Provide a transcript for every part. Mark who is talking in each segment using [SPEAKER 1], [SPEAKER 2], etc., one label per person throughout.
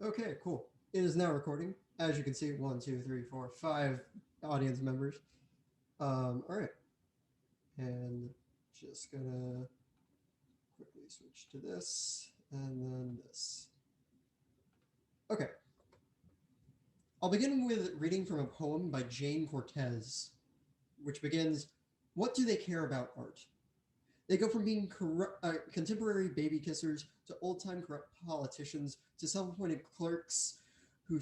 [SPEAKER 1] Okay, cool. It is now recording. As you can see, one, two, three, four, five audience members. All right, and just gonna quickly switch to this and then this. Okay, I'll begin with reading from a poem by Jane Cortez, which begins, "What do they care about art? They go from being contemporary baby kissers to old-time corrupt politicians to self-appointed clerks who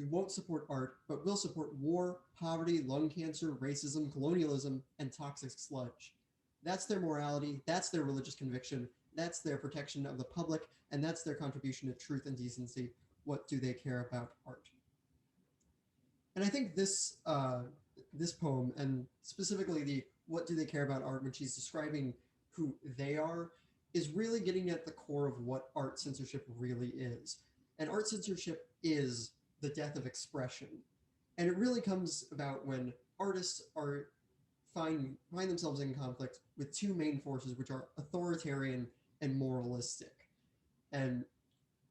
[SPEAKER 1] won't support art but will support war, poverty, lung cancer, racism, colonialism, and toxic sludge. That's their morality, that's their religious conviction, that's their protection of the public, and that's their contribution to truth and decency. What do they care about art?" And I think this poem, and specifically the "What do they care about art" when she's describing who they are, is really getting at the core of what art censorship really is. And art censorship is the death of expression. And it really comes about when artists find themselves in conflict with two main forces, which are authoritarian and moralistic. And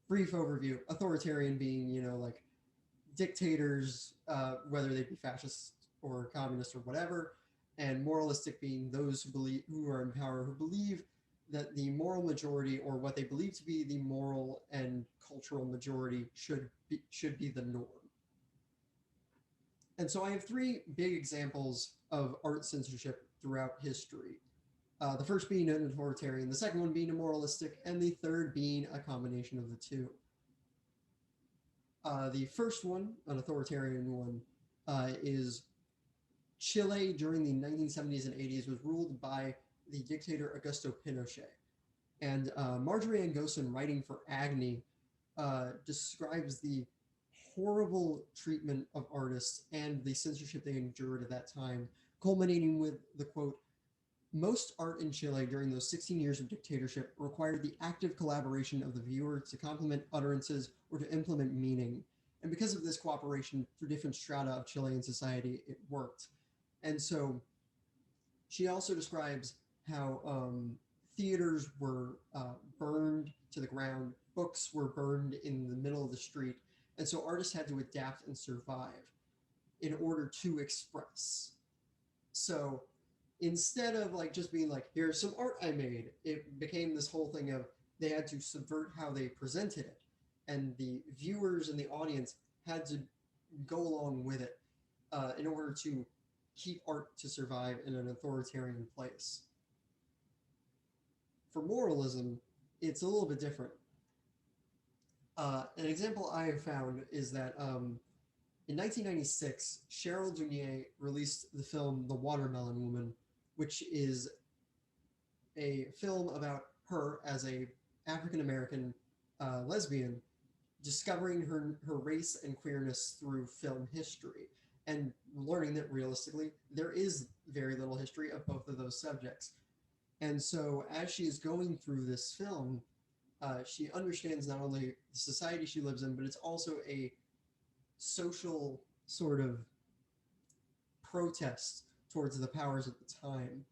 [SPEAKER 1] brief overview: authoritarian being, like dictators, whether they be fascist or communist or whatever, and moralistic being those who are in power, who believe that the moral majority, or what they believe to be the moral and cultural majority, should be the norm. And so I have three big examples of art censorship throughout history. The first being an authoritarian, the second one being a moralistic, and the third being a combination of the two. The first one, an authoritarian one, is Chile during the 1970s and 80s was ruled by the dictator Augusto Pinochet. And Marjorie Angosin, writing for Agni, describes the horrible treatment of artists and the censorship they endured at that time, culminating with the quote, "Most art in Chile during those 16 years of dictatorship required the active collaboration of the viewer to complement utterances or to implement meaning. And because of this cooperation through different strata of Chilean society, it worked." And so she also describes how theaters were burned to the ground, books were burned in the middle of the street. And so artists had to adapt and survive in order to express. So instead of like just being like, "Here's some art I made," it became this whole thing of they had to subvert how they presented it. And the viewers and the audience had to go along with it in order to keep art to survive in an authoritarian place. For moralism, it's a little bit different. An example I have found is that in 1996, Cheryl Dunier released the film The Watermelon Woman, which is a film about her as a African American lesbian discovering her race and queerness through film history and learning that realistically there is very little history of both of those subjects. And so as she is going through this film, she understands not only the society she lives in, but it's also a social sort of protest towards the powers at the time.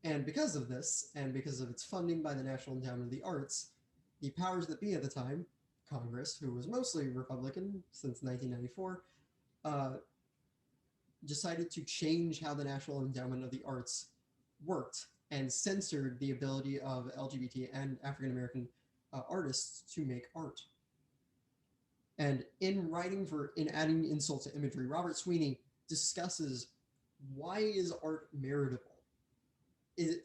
[SPEAKER 1] And because of this, and because of its funding by the National Endowment of the Arts, the powers that be at the time, Congress, who was mostly Republican since 1994, decided to change how the National Endowment of the Arts worked and censored the ability of LGBT and African American artists to make art. And in adding insult to imagery, Robert Sweeney discusses why is art meritable?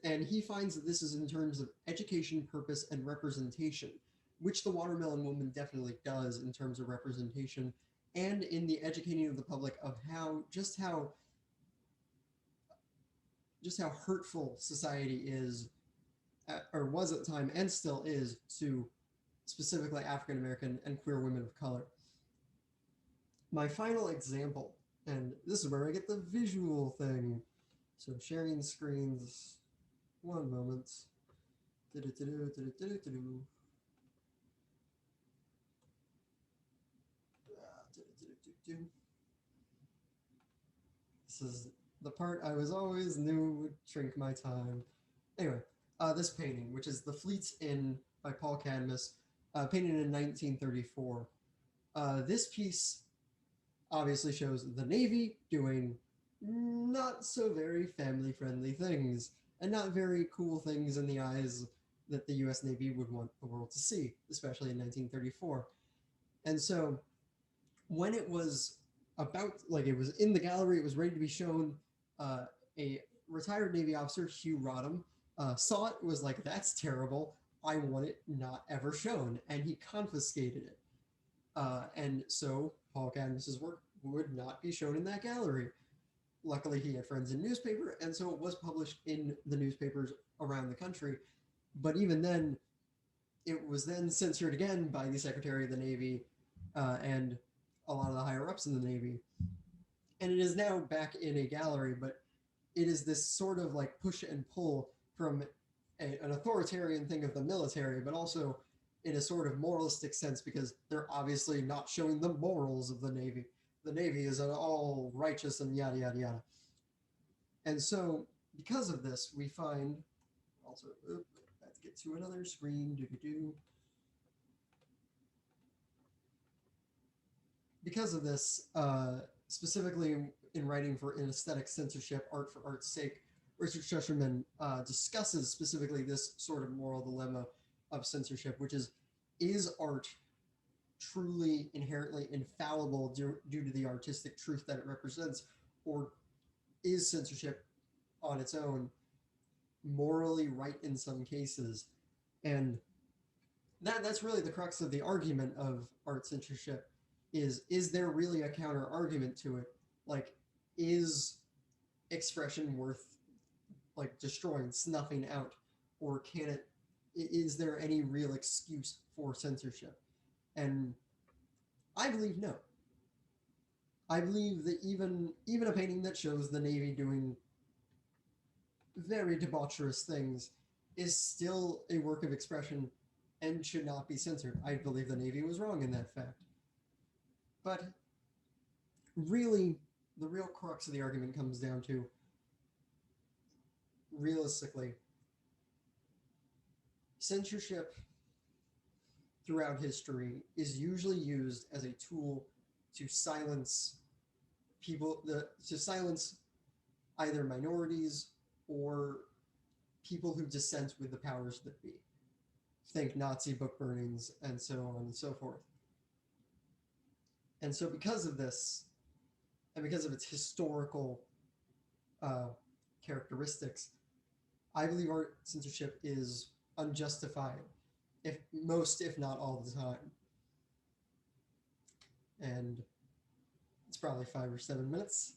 [SPEAKER 1] And he finds that this is in terms of education, purpose, and representation, which The Watermelon Woman definitely does in terms of representation and in the educating of the public of just how hurtful society is, or was at the time, and still is, to specifically African American and queer women of color. My final example, and this is where I get the visual thing. So sharing screens, one moment. This is the part I was always knew would shrink my time. Anyway, this painting, which is The Fleet's Inn by Paul Cadmus, painted in 1934. This piece obviously shows the Navy doing not so very family friendly things and not very cool things in the eyes that the US Navy would want the world to see, especially in 1934. And so when it was it was in the gallery, it was ready to be shown, a retired Navy officer, Hugh Rodham, saw it, was like, that's terrible. I want it not ever shown. And he confiscated it. And so Paul Cadmus's work would not be shown in that gallery. Luckily, he had friends in newspaper, and so it was published in the newspapers around the country. But even then, it was then censored again by the Secretary of the Navy, and a lot of the higher ups in the Navy. And it is now back in a gallery, but it is this sort of like push and pull from an authoritarian thing of the military, but also in a sort of moralistic sense, because they're obviously not showing the morals of the Navy. The Navy is all righteous and yada, yada, yada. And so, because of this, we find also, let's get to another screen. Do. Because of this, specifically in writing for In Aesthetic Censorship, Art for Art's Sake, Richard Schusterman discusses specifically this sort of moral dilemma of censorship, which is art truly inherently infallible due to the artistic truth that it represents, or is censorship on its own morally right in some cases? And that's really the crux of the argument of art censorship. Is there really a counter argument to it? Like, is expression worth like destroying, snuffing out, or can it? Is there any real excuse for censorship? And I believe no. I believe that even a painting that shows the Navy doing very debaucherous things is still a work of expression and should not be censored. I believe the Navy was wrong in that fact. But really, the real crux of the argument comes down to, realistically, censorship throughout history is usually used as a tool to silence to silence either minorities or people who dissent with the powers that be. Think Nazi book burnings and so on and so forth. And so, because of this, and because of its historical uh, characteristics, I believe art censorship is unjustified, if not all the time. And it's probably 5 or 7 minutes.